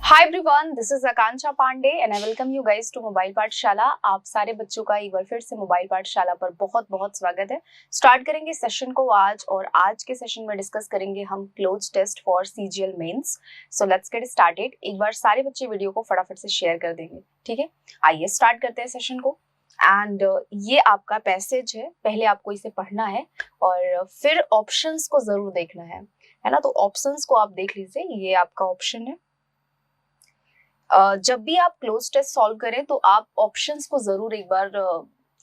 Hi everyone, this is Akanksha Pandey and I welcome you guys to mobile Pathshala. आप सारे बच्चों का एक बार फिर से मोबाइल पाठशाला पर बहुत बहुत स्वागत है। स्टार्ट करेंगे सेशन को आज, और आज के सेशन में डिस्कस करेंगे हम cloze test for CGL mains. So let's get started. एक बार सारे बच्चे वीडियो को फटाफट से शेयर कर देंगे, ठीक है। आइए स्टार्ट करते हैं सेशन को। एंड ये आपका पैसेज है, पहले आपको इसे पढ़ना है और फिर ऑप्शंस को जरूर देखना है ना। तो ऑप्शंस को आप देख लीजिए, ये आपका ऑप्शन है। जब भी आप क्लोज टेस्ट सॉल्व करें तो आप ऑप्शंस को जरूर एक बार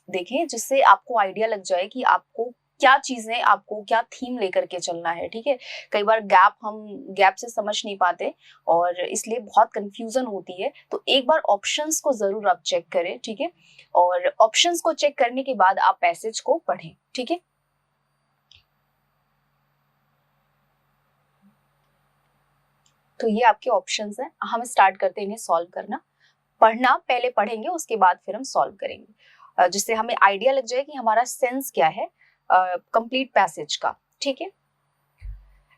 देखें, जिससे आपको आइडिया लग जाए कि आपको क्या चीजें, आपको क्या थीम लेकर के चलना है, ठीक है। कई बार हम गैप से समझ नहीं पाते और इसलिए बहुत कंफ्यूजन होती है। तो एक बार ऑप्शंस को जरूर आप चेक करें, ठीक है। और ऑप्शंस को चेक करने के बाद आप पैसेज को पढ़ें, ठीक है। तो ये आपके ऑप्शंस हैं। हम स्टार्ट करते हैं इन्हें सॉल्व करना। पढ़ना पहले पढ़ेंगे, उसके बाद फिर हम सॉल्व करेंगे, जिससे हमें आइडिया लग जाए कि हमारा सेंस क्या है कंप्लीट पैसेज का, ठीक है।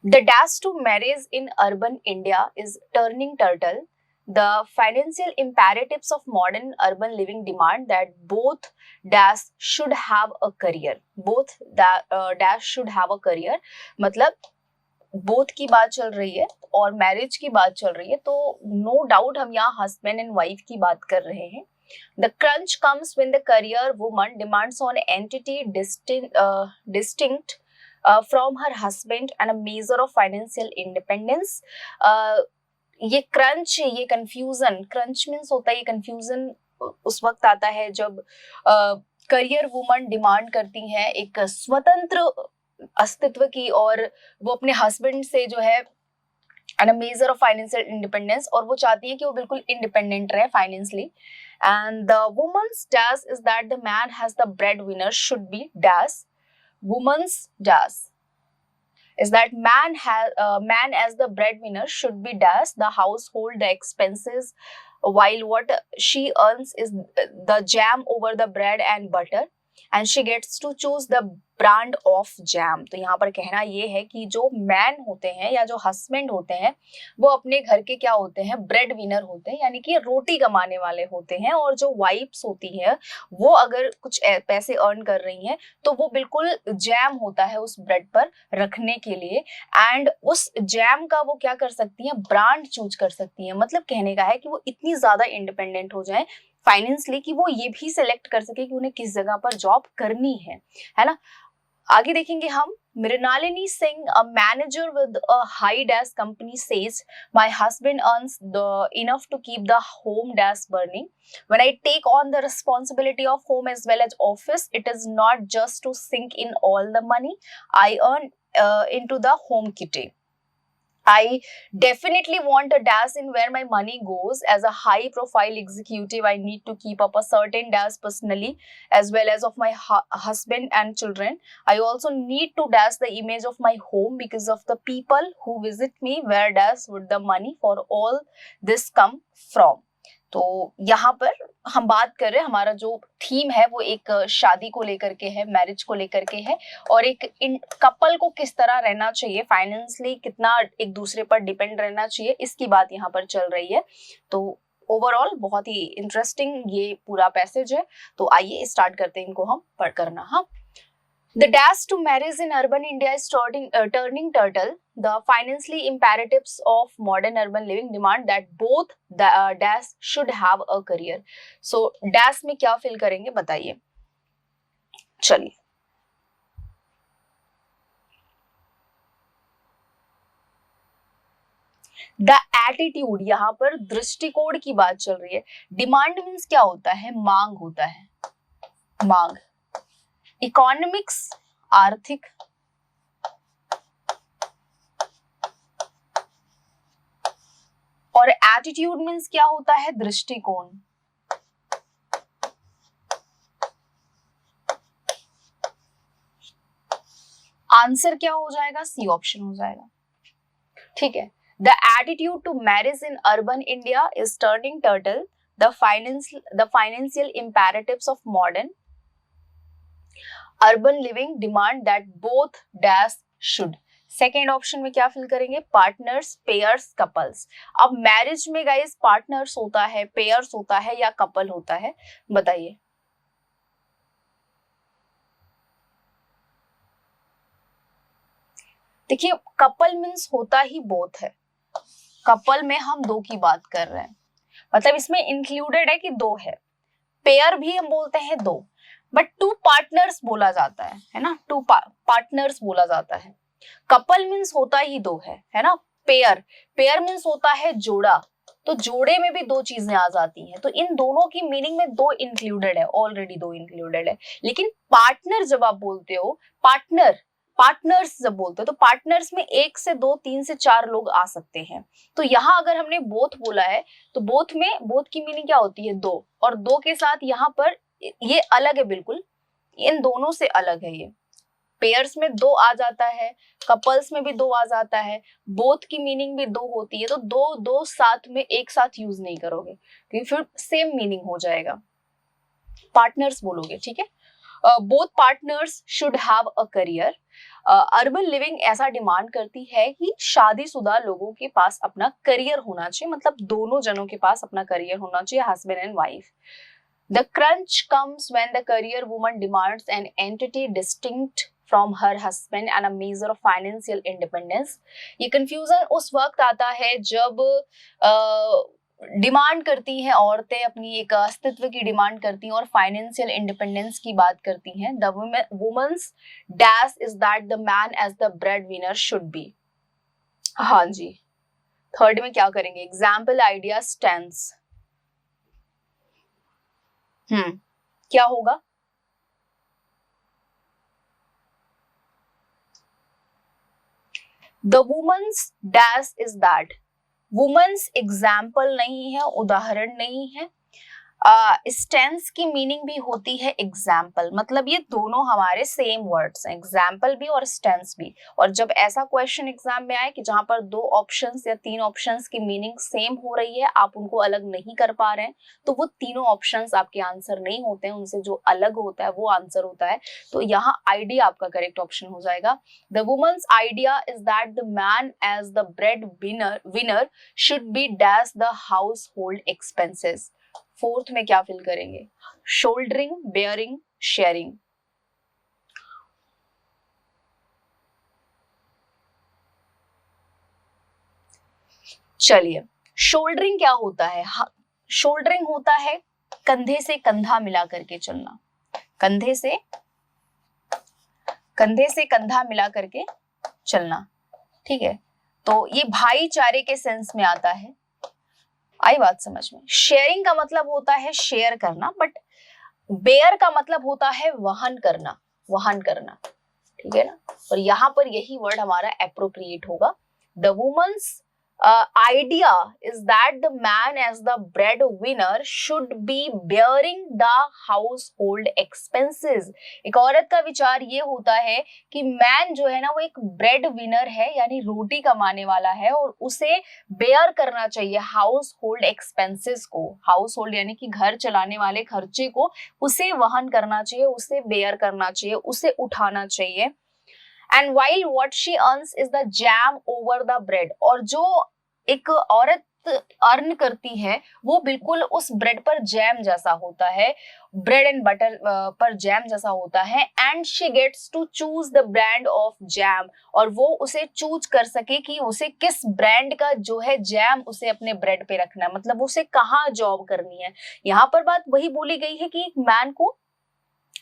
The dash to marriage in urban India is turning turtle. The financial imperatives of modern urban living demand that both dash should have a career. Both dash should have a career. मतलब both की बात चल रही है और marriage की बात चल रही है, तो नो डाउट हम यहाँ हस्बैंड एंड वाइफ की बात कर रहे हैं। The crunch comes when the career woman demands on entity distinct from her husband and a major of financial independence. ये क्रंच, ये कंफ्यूजन, क्रंच मीन्स होता है ये कंफ्यूजन उस वक्त आता है जब करियर वुमन डिमांड करती हैं एक स्वतंत्र अस्तित्व की, और वो अपने हस्बैंड से जो है and a major of financial independence, और वो चाहती है कि वो बिल्कुल इंडिपेंडेंट रहे financially. And the woman's dash is that the man has the breadwinner should be dash. Woman's dash is that man as the breadwinner should be dash the household expenses, while what she earns is the jam over the bread and butter, and she gets to choose the brand of jam. तो यहाँ पर कहना ये है कि जो man होते हैं या जो हस्बैंड होते हैं वो अपने घर के क्या होते हैं, ब्रेड विनर होते हैं, यानी कि रोटी कमाने वाले होते हैं। और जो वाइफ्स होती हैं वो अगर कुछ पैसे अर्न कर रही हैं तो वो बिल्कुल जैम होता है उस ब्रेड पर रखने के लिए, एंड उस जैम का वो क्या कर सकती हैं, ब्रांड चूज कर सकती हैं। मतलब कहने का है कि वो इतनी ज्यादा इंडिपेंडेंट हो जाए फाइनेंशियली कि वो ये भी सिलेक्ट कर सके कि उन्हें किस जगह पर जॉब करनी है ना। आगे देखेंगे हम। Mrinalini Singh, a manager with a high dash company, says my husband earns the enough to keep the home dash burning. When I take on the responsibility of home as well as office, it is not just to sink in all the money I earn into the home kitty. I definitely want a dash in where my money goes. As a high profile executive, I need to keep up a certain dash personally as well as of my husband and children. I also need to dash the image of my home because of the people who visit me. Where dash would the money for all this come from? तो यहाँ पर हम बात कर रहे हैं, हमारा जो थीम है वो एक शादी को लेकर के है, मैरिज को लेकर के है, और एक इन कपल को किस तरह रहना चाहिए, फाइनेंशियली कितना एक दूसरे पर डिपेंड रहना चाहिए, इसकी बात यहाँ पर चल रही है। तो ओवरऑल बहुत ही इंटरेस्टिंग ये पूरा पैसेज है। तो आइए स्टार्ट करते हैं इनको हम पढ़ करना। हाँ, The dash to marriage in urban India is turning turtle. The financially imperatives of modern urban living demand that both the dash should have a career. So dash में क्या fill करेंगे बताइए, चलिए। द एटीट्यूड, यहाँ पर दृष्टिकोण की बात चल रही है। डिमांड मीन्स क्या होता है, मांग होता है, मांग। इकोनॉमिक्स आर्थिक, और एटीट्यूड मीन्स क्या होता है, दृष्टिकोण। आंसर क्या हो जाएगा, सी ऑप्शन हो जाएगा, ठीक है। The attitude to marriage in urban India is turning turtle. The financial imperatives of modern urban living demand that both dash should. Second option में क्या फिल करेंगे? Partners, pairs, couples. अब मैरिज में guys partners होता है, pairs होता है या कपल होता है? बताइए। देखिए कपल मीन्स होता ही बोथ है, कपल में हम दो की बात कर रहे हैं, मतलब इसमें इंक्लूडेड है कि दो है। पेयर भी हम बोलते हैं दो, बट टू पार्टनर्स बोला जाता है ना, टू पार्टनर्स बोला जाता है। कपल मीन्स होता ही दो है ना। पेयर, पेयर मीन्स होता है जोड़ा, तो जोड़े में भी दो चीजें आ जाती हैं, तो इन दोनों की मीनिंग में दो इंक्लूडेड है, ऑलरेडी दो इंक्लूडेड है। लेकिन पार्टनर जब आप बोलते हो, पार्टनर, पार्टनर्स जब बोलते हो तो पार्टनर्स में एक से दो, तीन से चार लोग आ सकते हैं। तो यहाँ अगर हमने बोथ बोला है तो बोथ में, बोथ की मीनिंग क्या होती है? दो, और दो के साथ यहाँ पर ये अलग है, बिल्कुल इन दोनों से अलग है। ये पेयर्स में दो आ जाता है, कपल्स में भी दो आ जाता है, बोथ की मीनिंग भी दो होती है, तो दो दो साथ में एक साथ यूज नहीं करोगे क्योंकि फिर सेम मीनिंग हो जाएगा, पार्टनर्स बोलोगे, ठीक है। Both partners should have a career. Urban living ऐसा डिमांड करती है कि शादीशुदा लोगों के पास अपना करियर होना चाहिए, मतलब दोनों जनों के पास अपना करियर होना चाहिए, husband and wife. The crunch comes when the career woman demands an entity distinct from her husband and a measure of financial independence. ये confusion उस वक्त आता है जब डिमांड करती हैं औरतें, अपनी एक अस्तित्व की डिमांड करती हैं और फाइनेंशियल इंडिपेंडेंस की बात करती हैं। The women's dash is that the man as the breadwinner should be. हाँ जी, थर्ड में क्या करेंगे? Example, idea, stance. क्या होगा? The women's dash is that. Women's example नहीं है, उदाहरण नहीं है। स्टेंस की मीनिंग भी होती है एग्जाम्पल, मतलब ये दोनों हमारे सेम वर्ड्स हैं, एग्जाम्पल भी और स्टेंस भी। और जब ऐसा क्वेश्चन एग्जाम में आए कि जहां पर दो ऑप्शंस या तीन ऑप्शंस की मीनिंग सेम हो रही है, आप उनको अलग नहीं कर पा रहे हैं, तो वो तीनों ऑप्शंस आपके आंसर नहीं होते हैं, उनसे जो अलग होता है वो आंसर होता है। तो यहाँ आइडिया आपका करेक्ट ऑप्शन हो जाएगा। The women's idea is that the man as the breadwinner should be dash the household expenses. Fourth में क्या फिल करेंगे? Shouldering, bearing, sharing. चलिए, शोल्डरिंग क्या होता है? शोल्डरिंग होता है कंधे से कंधा मिला करके चलना, कंधे से कंधा मिला करके चलना, ठीक है। तो ये भाईचारे के सेंस में आता है, आई बात समझ में। शेयरिंग का मतलब होता है शेयर करना, बट बेयर का मतलब होता है वहन करना, वहन करना, ठीक है ना। और यहाँ पर यही वर्ड हमारा एप्रोप्रिएट होगा। The women's idea is that the man as the breadwinner should be bearing the household expenses. एक औरत का विचार ये होता है कि मैन जो है ना वो एक ब्रेड विनर है, यानी रोटी कमाने वाला है, और उसे बेयर करना चाहिए हाउस होल्ड एक्सपेंसेस को, हाउस होल्ड यानी कि घर चलाने वाले खर्चे को उसे वहन करना चाहिए, उसे बेयर करना चाहिए, उसे उठाना चाहिए। And while what she earns is the jam over the bread. और जो एक औरत अर्न करती है वो बिल्कुल उस ब्रेड पर जैम जैसा होता है, ब्रेड एंड बटर पर जैम जैसा होता है। And she gets to choose the brand of jam, और वो उसे चूज कर सके कि उसे किस ब्रांड का जो है जैम उसे अपने ब्रेड पे रखना है, मतलब उसे कहाँ जॉब करनी है। यहाँ पर बात वही बोली गई है कि एक मैन को,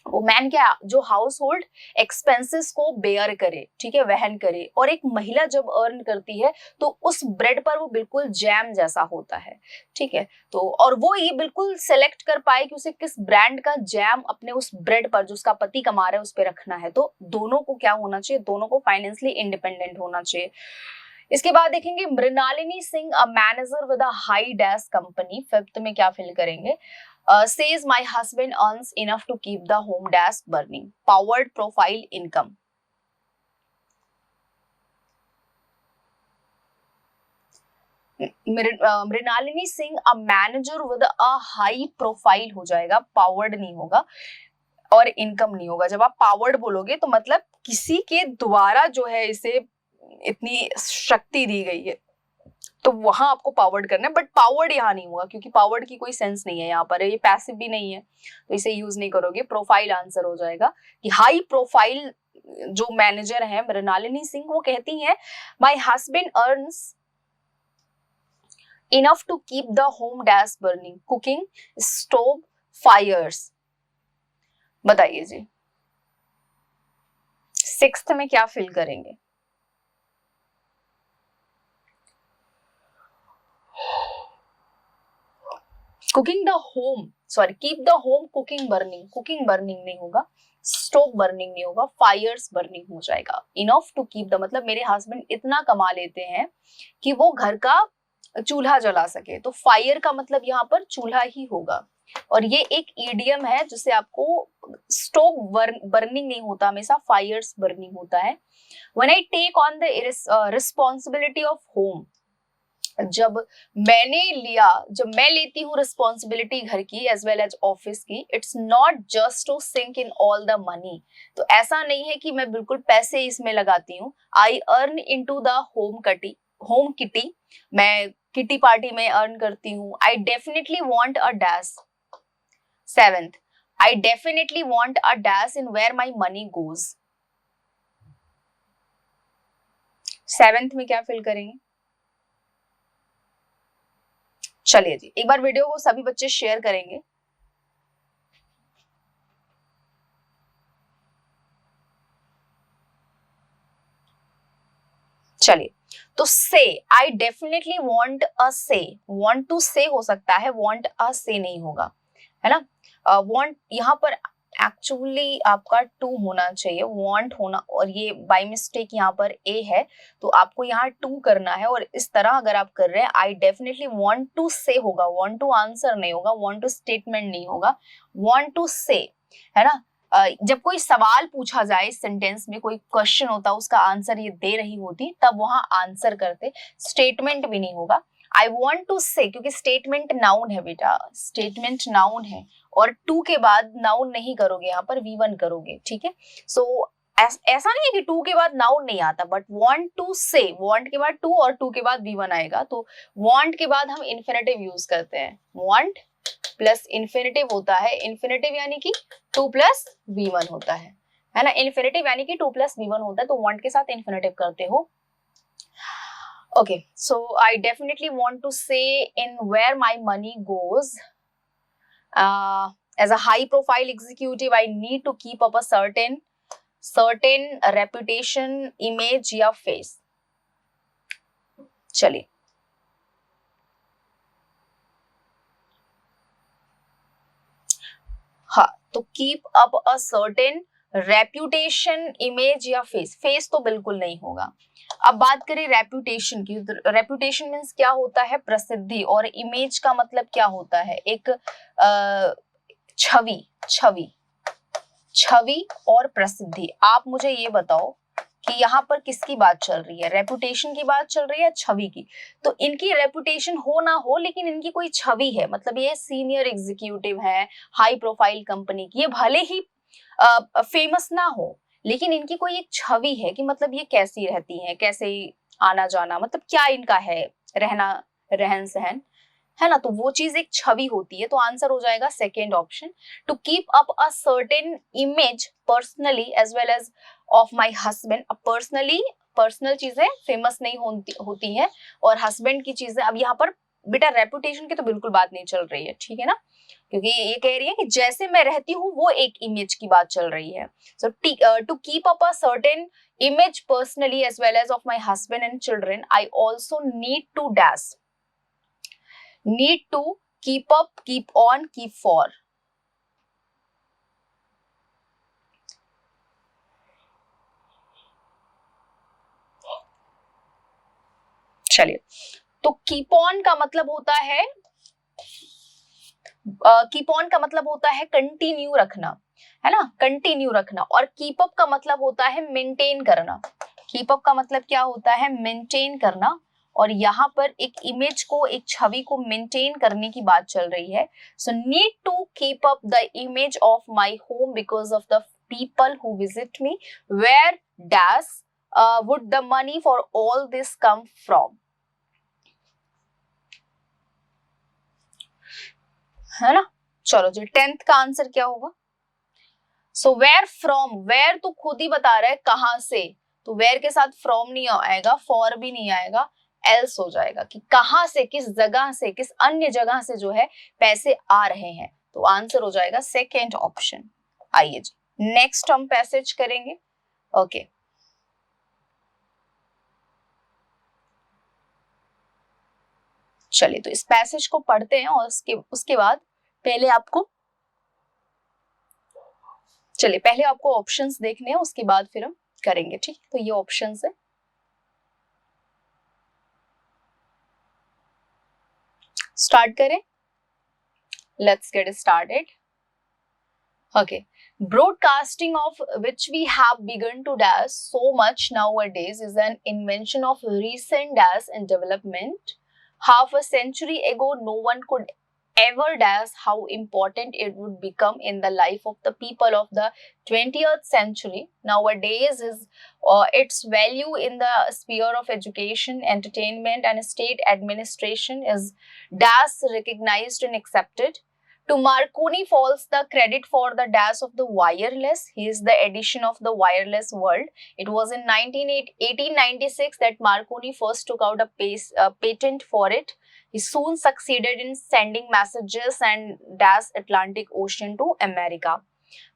वो मैन क्या, जो हाउस होल्ड एक्सपेंसेस को बेयर करे, ठीक है, वहन करे। और एक महिला जब अर्न करती है तो उस ब्रेड पर वो बिल्कुल जैम जैसा होता है, ठीक है। तो और वो ये बिल्कुल सेलेक्ट कर पाए कि उसे किस ब्रांड का जैम अपने उस ब्रेड पर जो उसका पति कमा रहा है उस पर रखना है। तो दोनों को क्या होना चाहिए? दोनों को फाइनेंशियली इंडिपेंडेंट होना चाहिए। इसके बाद देखेंगे Mrinalini Singh, a manager with a high dash company. Fifth में क्या फिल करेंगे? Says my husband earns enough to keep the home dash burning. Powered profile income. Mrinalini Singh, a manager with a high profile हो जाएगा, पावर्ड नहीं होगा और इनकम नहीं होगा। जब आप पावर्ड बोलोगे तो मतलब किसी के द्वारा जो है इसे इतनी शक्ति दी गई है, तो वहां आपको पावर्ड करना है, बट पावर्ड यहाँ नहीं होगा क्योंकि पावर्ड की कोई सेंस नहीं है यहाँ पर, ये पैसिव भी नहीं है तो इसे यूज नहीं करोगे। प्रोफाइल आंसर हो जाएगा कि हाई प्रोफाइल जो मैनेजर है मृणालिनी सिंह, वो कहती हैं my husband earns enough to keep the home dash burning, cooking, stove, fires. बताइए जी, सिक्स्थ में क्या फिल करेंगे? Cooking the home, sorry keep the home cooking burning, cooking burning नहीं होगा, स्टोव बर्निंग नहीं होगा, फायर्स बर्निंग हो जाएगा। इनफ टू कीप द मतलब मेरे हस्बैंड इतना कमा लेते हैं कि वो घर का चूल्हा जला सके, तो फायर का मतलब यहाँ पर चूल्हा ही होगा। और ये एक ईडियम है जिससे आपको स्टोव बर्निंग नहीं होता, हमेशा फायर्स बर्निंग होता है। When I take on the responsibility of home, जब मैं लेती हूँ रिस्पॉन्सिबिलिटी घर की एज वेल एज ऑफिस की, it's not just to sink in all the money, तो ऐसा नहीं है कि मैं बिल्कुल पैसे इसमें लगाती हूँ। I earn into the home kitty, मैं किटी पार्टी में अर्न करती हूँ। I definitely want a dash, seventh, I definitely want a dash in where my money goes. Seventh में क्या फिल करेंगे? चलिए जी, एक बार वीडियो को सभी बच्चे शेयर करेंगे। चलिए, तो से, आई डेफिनेटली वॉन्ट अ से, वॉन्ट टू से हो सकता है, वॉन्ट अ से नहीं होगा, है ना। वॉन्ट यहाँ पर एक्चुअली आपका टू होना चाहिए, वॉन्ट होना, और ये बाय मिस्टेक यहाँ पर ए है, तो आपको यहाँ टू करना है। और इस तरह अगर आप कर रहे हैं, आई डेफिनेटली वॉन्ट टू से होगा, वॉन्ट टू आंसर नहीं होगा, वॉन्ट टू स्टेटमेंट नहीं होगा, वॉन्ट टू से, है ना। जब कोई सवाल पूछा जाए, सेंटेंस में कोई क्वेश्चन होता, उसका आंसर ये दे रही होती, तब वहां आंसर करते, स्टेटमेंट भी नहीं होगा। आई वॉन्ट टू से, क्योंकि स्टेटमेंट नाउन है बेटा, स्टेटमेंट नाउन है, और टू के बाद नाउन नहीं करोगे, यहाँ पर V1 करोगे, ठीक है। सो ऐसा नहीं है कि टू के बाद नाउन नहीं आता, बट वॉन्ट टू से, वॉन्ट के बाद टू और टू के बाद V1 आएगा, तो वॉन्ट के बाद हम इन्फिनेटिव यूज करते हैं, वॉन्ट प्लस इन्फिनेटिव होता है, इन्फिनेटिव यानी कि 2 प्लस V1 होता है ना। इन्फिनेटिव यानी कि 2 प्लस V1 होता है, तो वांट के साथ इन्फिनेटिव करते हो। Okay, so I definitely want to say in where my money goes, as a high profile executive I need to keep up a certain reputation, image या फेस। चलिए, हाँ, तो keep up a certain reputation, image या face, face तो बिल्कुल नहीं होगा। अब बात करें रेप्यूटेशन की, रेप्यूटेशन मीन्स क्या होता है? प्रसिद्धि, और इमेज का मतलब क्या होता है? एक छवि, छवि, छवि और प्रसिद्धि। आप मुझे ये बताओ कि यहाँ पर किसकी बात चल रही है? रेपुटेशन की बात चल रही है, छवि की? तो इनकी रेपुटेशन हो ना हो, लेकिन इनकी कोई छवि है, मतलब ये सीनियर एग्जीक्यूटिव है हाई प्रोफाइल कंपनी की, ये भले ही फेमस ना हो, लेकिन इनकी कोई एक छवि है कि मतलब ये कैसी रहती है, कैसे आना जाना, मतलब क्या इनका है, रहना, रहन सहन, है ना। तो वो चीज एक छवि होती है, तो आंसर हो जाएगा second option, to keep up a certain image personally as well as of my husband. अब पर्सनली, पर्सनल चीजें फेमस नहीं होती हैं, और हस्बैंड की चीजें, अब यहाँ पर बेटा रेपुटेशन की तो बिल्कुल बात नहीं चल रही है, ठीक है ना, क्योंकि ये कह रही है कि जैसे मैं रहती हूँ वो एक इमेज की बात चल रही है। So to keep up a certain image personally as well as of my husband and children, I also need to dash, need to keep up, keep on, keep for। चलिए, तो कीप ऑन का मतलब होता है, keep on का मतलब होता है कंटिन्यू रखना, है ना, कंटिन्यू रखना। और कीप अप का मतलब होता है मेंटेन करना। कीप अप का मतलब क्या होता है? मेंटेन करना। और यहाँ पर एक इमेज को, एक छवि को मेंटेन करने की बात चल रही है। So need to keep up the image of my home because of the people who visit me, where dash would the money for all this come from? है ना? चलो जी, 10th का आंसर क्या होगा? सो वेयर फ्रॉम, वेयर तो खुद ही बता रहा है कहां से, तो वेयर के साथ फ्रॉम नहीं आएगा, फॉर भी नहीं आएगा, एल्स हो जाएगा कि कहां से, किस जगह से, किस अन्य जगह से जो है पैसे आ रहे हैं, तो आंसर हो जाएगा सेकेंड ऑप्शन। आइए जी, नेक्स्ट हम पैसेज करेंगे। ओके, चलिए तो इस पैसेज को पढ़ते हैं और उसके बाद पहले आपको ऑप्शंस देखने हैं, उसके बाद फिर हम करेंगे, ठीक। तो ये ऑप्शंस है, स्टार्ट करें, let's get started. Okay, broadcasting of which we have begun to dash so much nowadays is an invention of recent dash and development. Half a century ago, no one could ever dash how important it would become in the life of the people of the 20th century. Nowadays, its value in the sphere of education, entertainment, and state administration is dash recognized and accepted. To Marconi falls the credit for the dash of the wireless. He is the addition of the wireless world. It was in 1896 that Marconi first took out a patent for it. He soon succeeded in sending messages and dash Atlantic Ocean to America.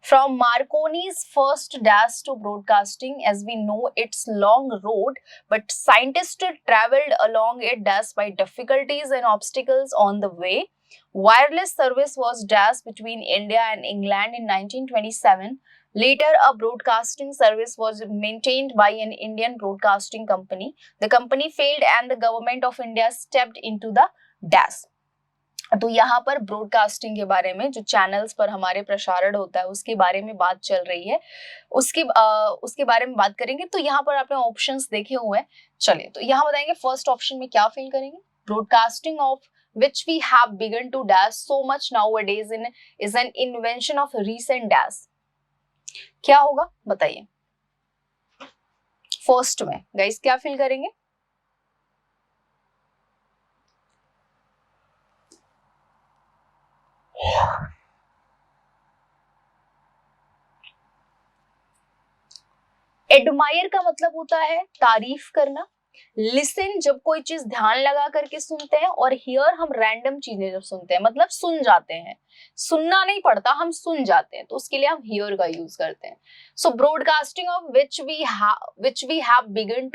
From Marconi's first dash to broadcasting, as we know, it's long road, but scientists traveled along it dash by difficulties and obstacles on the way. Wireless service was dashed between India and England in 1927. Later, a broadcasting service was maintained by an Indian broadcasting company. The company failed and the government of India stepped into the dash. तो यहाँ पर broadcasting के बारे में, जो channels पर हमारे प्रसारण होता है उसके बारे में बात चल रही है, उसके बारे में बात करेंगे। तो यहाँ पर आपने ऑप्शंस देखे हुए हैं, चलिए तो यहाँ बताएंगे फर्स्ट ऑप्शन में क्या फिल करेंगे। Broadcasting of which we have begun to dash so much nowadays is an invention of recent dash. क्या होगा बताइए, फर्स्ट में गाइस क्या फिल करेंगे? एडमायर का मतलब होता है तारीफ करना, लिसन जब कोई चीज ध्यान लगा करके सुनते हैं, और हियर हम रैंडम चीजें जब सुनते हैं, मतलब सुन जाते हैं, सुनना नहीं पड़ता, हम सुन जाते हैं, तो उसके लिए हम हियर का यूज करते हैं। So broadcasting of which we have begun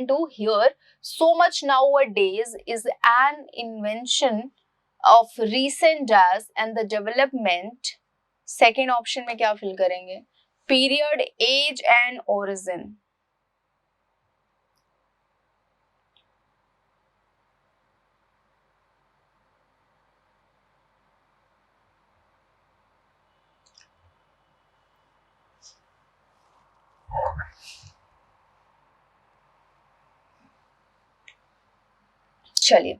to hear so much nowadays is an invention of recent dash and the development. Second option में क्या फिल करेंगे? Period, age and origin. चलिए,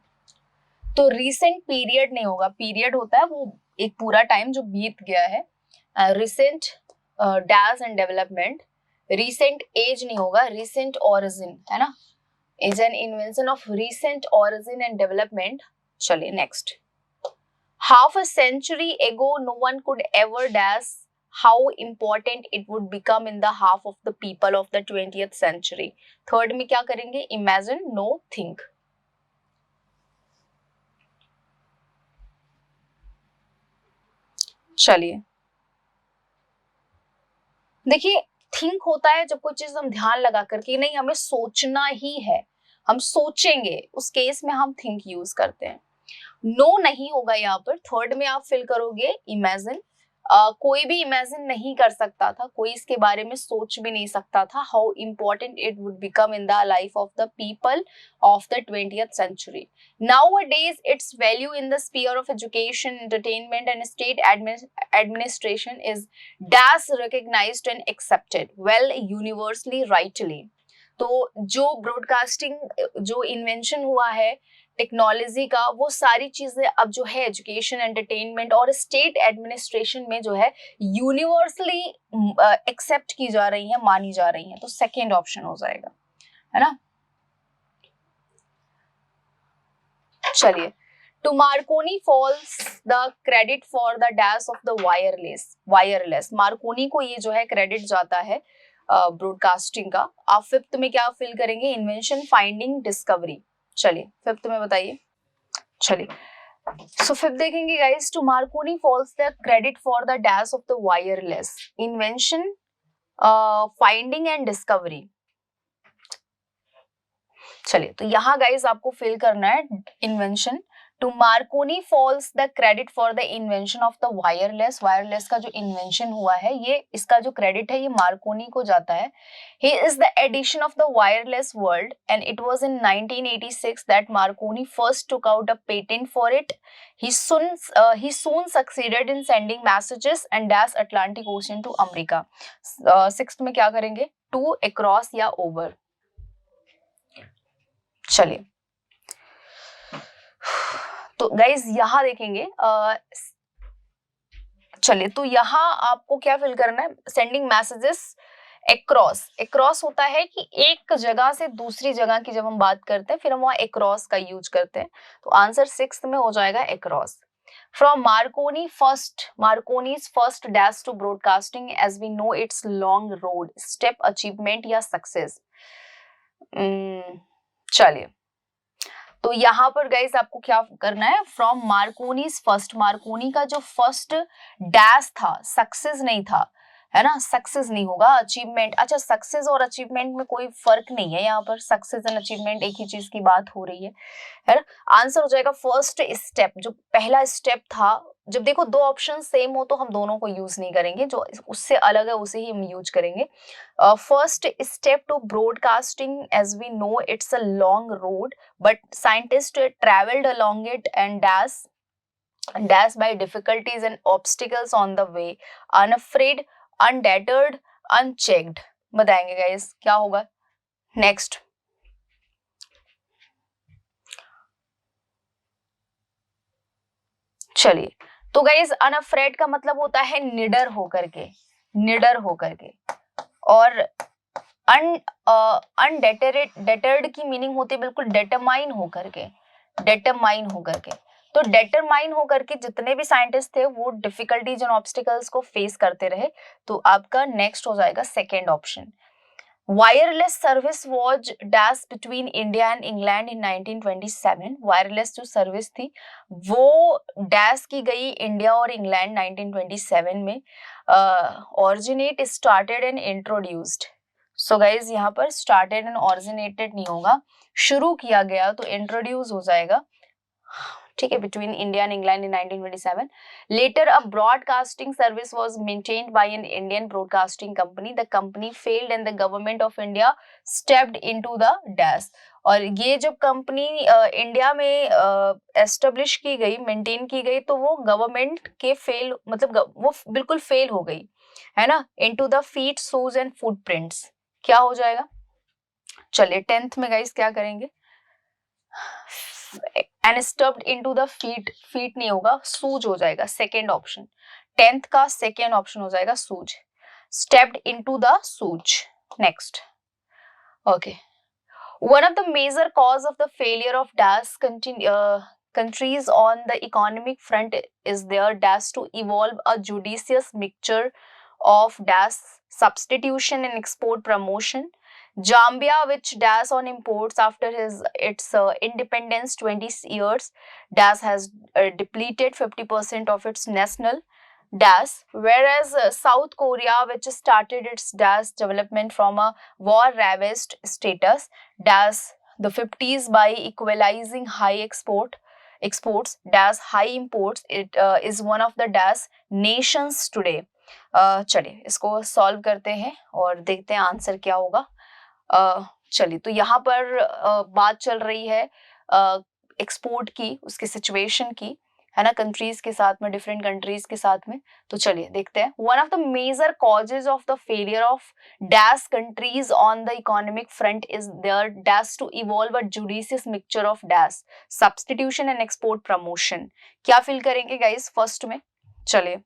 तो रिसेंट पीरियड नहीं होगा, period होता है वो एक पूरा टाइम जो बीत गया है। Recent dash and development, recent age नहीं होगा, रिसेंट ओरिजिन है ना, is an invention of recent origin and development. चलिए next, half a century ago no one could ever dash how important it would become in the half of the people of the 20th century. Third में क्या करेंगे? Imagine, no, think. चलिए देखिए, think होता है जब कोई चीज हम ध्यान लगा करके, नहीं हमें सोचना ही है, हम सोचेंगे, उस केस में हम थिंक यूज करते हैं। नो नहीं होगा यहाँ पर, थर्ड में आप फिल करोगे इमेजिन। कोई भी इमेजिन नहीं कर सकता था, कोई इसके बारे में सोच भी नहीं सकता था how important it would become in the life of the people of the 20th century. Nowadays, its value in the sphere of education, entertainment, and state administration is dash recognized and accepted well universally rightly. तो जो broadcasting जो invention हुआ है technology का, वो सारी चीजें अब जो है एजुकेशन, एंटरटेनमेंट और स्टेट एडमिनिस्ट्रेशन में जो है यूनिवर्सली एक्सेप्ट की जा रही है, मानी जा रही है। तो सेकेंड ऑप्शन हो जाएगा, है ना। चलिए, to Marconi falls the credit for the dash of the wireless. Marconi को ये जो है क्रेडिट जाता है ब्रॉडकास्टिंग का। आप फिफ्थ में क्या फिल करेंगे? Invention, finding, discovery. चलिए फिफ्थ में बताइए। चलिए, सो फिफ्थ देखेंगे guys, to Marconi falls the credit for the dash of the wireless, invention, finding and discovery. चलिए, तो यहाँ गाइस आपको फिल करना है invention. To Marconi falls the credit for the invention of the wireless का जो invention हुआ है, ये इसका जो क्रेडिट है ये मार्कोनी को जाता है। He is the Edison of the wireless world and it was in 1986 that Marconi first took out a patent for it. he soon succeeded in sending messages and dash Atlantic Ocean to America। Sixth में क्या करेंगे? To, across या over. चलिए, तो guys यहां देखेंगे, चलिए तो यहां आपको क्या फिल करना है? सेंडिंग मैसेजेस अक्रॉस होता है कि एक जगह से दूसरी जगह की जब हम बात करते हैं फिर हम वहां अक्रॉस का यूज करते हैं। तो आंसर सिक्स्थ में हो जाएगा across. From Marconi's first dash to broadcasting as we know it's long road, step, achievement या सक्सेस। चलिए, तो यहाँ पर गाइस आपको क्या करना है? फ्रॉम मार्कोनीज फर्स्ट, मार्कोनी का जो फर्स्ट डैश था, सक्सेस नहीं था, है ना, सक्सेस नहीं होगा, अचीवमेंट। अच्छा, सक्सेस और अचीवमेंट में कोई फर्क नहीं है, यहाँ पर सक्सेस एंड अचीवमेंट एक ही चीज की बात हो रही है ना। आंसर हो जाएगा फर्स्ट स्टेप, जो पहला स्टेप था। जब देखो दो ऑप्शन सेम हो तो हम दोनों को यूज नहीं करेंगे, जो उससे अलग है उसे ही हम यूज करेंगे। First step to broadcasting as we know it's a long road but scientist travelled along it and dash by difficulties and obstacles on the way, unafraid, undeterred, unchecked। बताएंगे गाइस क्या होगा नेक्स्ट। चलिए, तो guys unafraid का मतलब होता है निडर होकर के, और अनडेटर्ड की मीनिंग होती है बिल्कुल डेटरमाइन होकर के। तो डेटरमाइन होकर के जितने भी साइंटिस्ट थे वो डिफिकल्टीज एंड ऑब्स्टिकल्स को फेस करते रहे। तो आपका नेक्स्ट हो जाएगा second option. Wireless service was dash between India and England in 1927। Wireless जो सर्विस थी वो डैश की गई इंडिया और इंग्लैंड 1927 में। Originate, started and introduced. So guys यहाँ पर स्टार्टेड एंड ऑरिजिनेटेड नहीं होगा, शुरू किया गया, तो इंट्रोड्यूस हो जाएगा, ठीक है, between India and England in 1927। Later a broadcasting service was maintained by an Indian broadcasting company. The company failed and the government of India stepped into the dash. और ये जब कंपनी इंडिया में establish की गई, maintain की गई, तो वो गवर्नमेंट के मतलब वो बिल्कुल फेल हो गई, है ना। Into the feet, shoes and footprints क्या हो जाएगा? चलिए, टेंथ में गाइस क्या करेंगे? And stubbed into the feet नहीं होगा, सूज हो जाएगा, सेकेंड ऑप्शन। टेंथ का सेकेंड ऑप्शन हो जाएगा shoes, stepped into the shoes. Next, okay. One of the major cause of the failure of dash countries on the economic front is their dash to evolve a judicious mixture of dash substitution and export promotion. Zambia, which dash on imports after its independence 20 years, dash has depleted 50% of its national dash, whereas South Korea, which started its dash development from a war-ravaged status, dash the 50s by equalizing high exports dash high imports. It is one of the dash nations today। चलिए इसको solve करते हैं और देखते हैं answer क्या होगा। चलिए, तो यहाँ पर बात चल रही है एक्सपोर्ट की, उसकी सिचुएशन की, है ना, कंट्रीज के साथ में, डिफरेंट कंट्रीज के साथ में। तो चलिए देखते हैं। One of the major causes of the failure of dash countries on the economic front is their dash to evolve a judicious mixture of dash substitution and export promotion. क्या feel करेंगे guys first में? चलिए,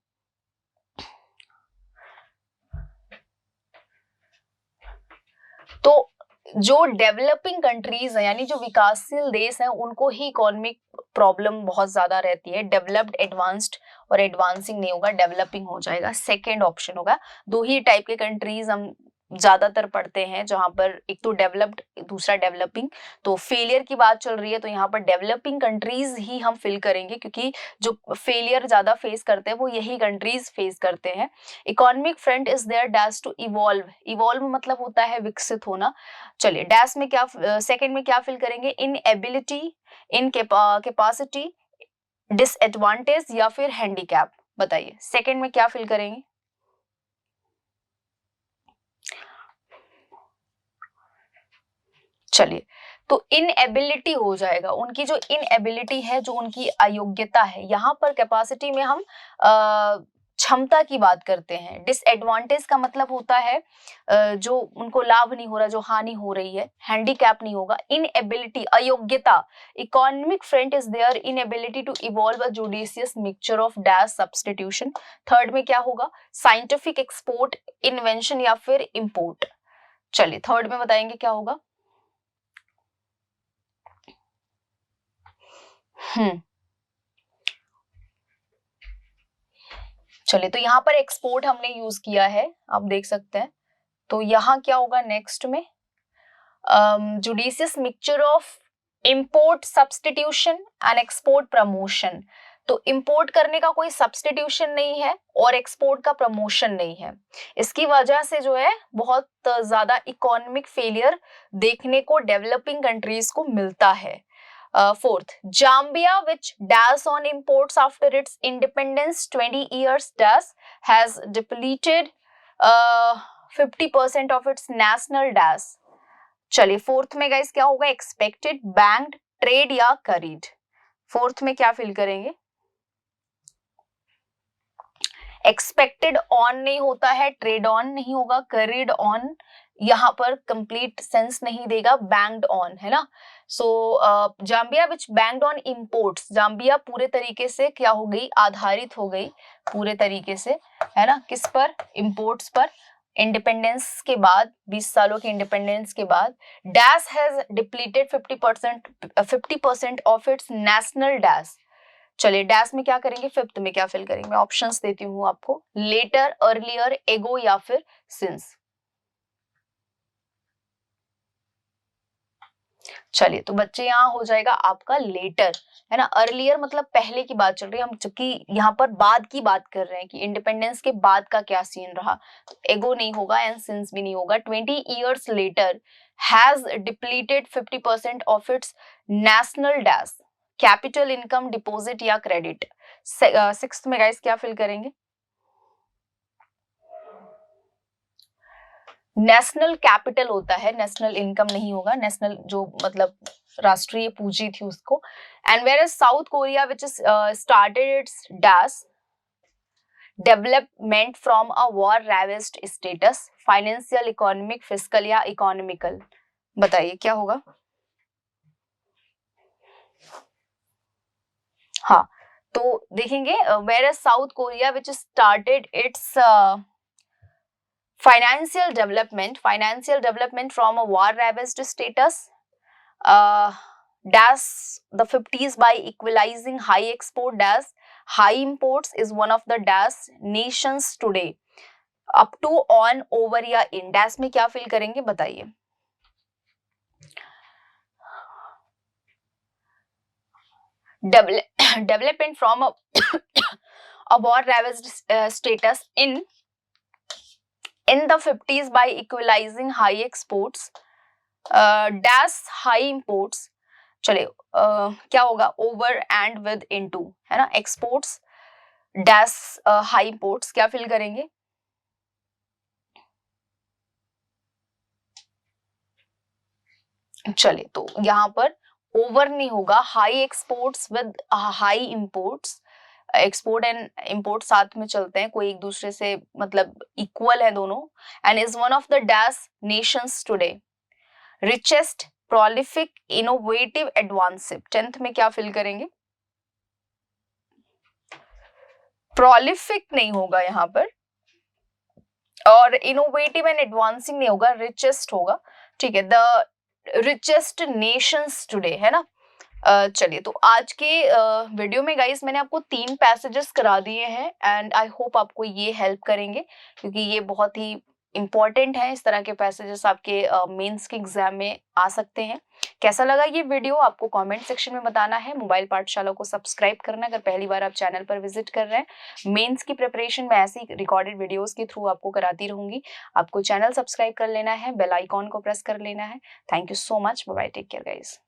तो जो developing countries है यानी जो विकासशील देश हैं उनको ही इकोनॉमिक प्रॉब्लम बहुत ज्यादा रहती है। डेवलप्ड, एडवांस्ड और एडवांसिंग नहीं होगा, डेवलपिंग हो जाएगा। सेकंड ऑप्शन होगा। दो ही टाइप के कंट्रीज हम ज्यादातर पढ़ते हैं, जहां पर एक तो डेवलप्ड, दूसरा डेवलपिंग। तो फेलियर की बात चल रही है तो यहाँ पर डेवलपिंग कंट्रीज ही हम फिल करेंगे, क्योंकि जो फेलियर ज्यादा फेस करते हैं वो यही कंट्रीज फेस करते हैं। Economic front is their dash to evolve, evolve मतलब होता है विकसित होना। चलिए, डैश में क्या, सेकंड में क्या फिल करेंगे? इन एबिलिटी, इन कैपेसिटी, डिसएडवांटेज या फिर हैंडीकैप। बताइए सेकंड में क्या फिल करेंगे? चलिए, तो इनएबिलिटी हो जाएगा। उनकी जो इनएबिलिटी है, जो उनकी अयोग्यता है। यहाँ पर कैपेसिटी में हम क्षमता की बात करते हैं। डिसएडवांटेज का मतलब होता है जो उनको लाभ नहीं हो रहा, जो हानि हो रही है। हैंडीकैप नहीं होगा। इनएबिलिटी, अयोग्यता। Economic front is their inability to evolve a judicious mixture of dash substitution. Third में क्या होगा? साइंटिफिक एक्सपोर्ट, इन्वेंशन या फिर इंपोर्ट। चलिए, थर्ड में बताएंगे क्या होगा। चलिए, तो यहाँ पर एक्सपोर्ट हमने यूज किया है, आप देख सकते हैं। तो यहाँ क्या होगा नेक्स्ट में? Judicious mixture of import substitution and export promotion. तो इंपोर्ट करने का कोई सब्स्टिट्यूशन नहीं है और एक्सपोर्ट का प्रमोशन नहीं है। इसकी वजह से जो है बहुत ज्यादा इकोनॉमिक फेलियर देखने को डेवलपिंग कंट्रीज को मिलता है। Fourth, Zambia, which dash on imports after its independence 20 years dash has depleted 50% of its national dash. चलिए, फोर्थ में गाइस क्या होगा? एक्सपेक्टेड, बैंक्ड, ट्रेड या करीड। फोर्थ में क्या फिल करेंगे? एक्सपेक्टेड ऑन नहीं होता है, ट्रेड ऑन नहीं होगा, करीड ऑन यहाँ पर कंप्लीट सेंस नहीं देगा, बैंक्ड ऑन है ना। So Zambia which banked on imports, Zambia पूरे तरीके से क्या हो गई? आधारित हो गई पूरे तरीके से, है ना, किस पर? इंपोर्ट्स पर। इंडिपेंडेंस के बाद, 20 सालों के इंडिपेंडेंस के बाद, dash has depleted 50% of its national dash. चलिए, डैश में क्या करेंगे? फिफ्थ में क्या फिल करेंगे? मैं ऑप्शंस देती हूँ आपको। लेटर, अर्लियर, एगो या फिर सिंस। चलिए, तो बच्चे यहाँ हो जाएगा आपका लेटर, है ना। अर्लियर मतलब पहले की बात चल रही है, हम चूंकि यहाँ पर बाद की बात कर रहे हैं कि इंडिपेंडेंस के बाद का क्या सीन रहा। एगो नहीं होगा एंड सिंस भी नहीं होगा। 20 years later has depleted 50% of its national dash, capital, income, deposit या क्रेडिट। सिक्स्थ में गाइस क्या फिल करेंगे? नेशनल कैपिटल होता है, नेशनल इनकम नहीं होगा। नेशनल जो मतलब राष्ट्रीय पूंजी थी उसको। And where is South Korea which is started its dash development from a war ravaged status, financial, economic, fiscal या इकोनॉमिकल। बताइए क्या होगा? हाँ, तो देखेंगे where is South Korea which started its financial development from a war ravaged status, dash the 50s by equalizing high export dash high imports is one of the dash nations today, up to, on, over या in। dash में क्या fill करेंगे बताइए? development from a war ravaged status in the 50s by equalizing high exports dash high imports। चलिए, क्या होगा? Over and with into, है ना। एक्सपोर्ट्स डैश हाई इंपोर्ट्स, क्या फिल करेंगे? चलिए, तो यहाँ पर ओवर नहीं होगा, high exports with high imports, export and import साथ में चलते हैं, कोई एक दूसरे से मतलब इक्वल है दोनों, and is one of the dash nations today, richest, prolific, innovative, advancive. 10th में क्या फिल करेंगे? प्रोलिफिक नहीं होगा यहाँ पर, और इनोवेटिव एंड एडवांसिंग नहीं होगा, रिचेस्ट होगा, ठीक है, द रिचेस्ट नेशंस टुडे, है ना। चलिए, तो आज के वीडियो में गाइस मैंने आपको 3 पैसेजेस करा दिए हैं, एंड आई होप आपको ये हेल्प करेंगे, क्योंकि ये बहुत ही इंपॉर्टेंट है। इस तरह के पैसेजेस आपके मेंस के एग्जाम में आ सकते हैं। कैसा लगा ये वीडियो आपको कमेंट सेक्शन में बताना है। मोबाइल पाठशाला को सब्सक्राइब करना अगर पहली बार आप चैनल पर विजिट कर रहे हैं। मेंस की प्रिपरेशन में ऐसी रिकॉर्डेड वीडियोस के थ्रू आपको कराती रहूंगी। आपको चैनल सब्सक्राइब कर लेना है, बेल आइकॉन को प्रेस कर लेना है। Thank you so much, bye bye, take care guys.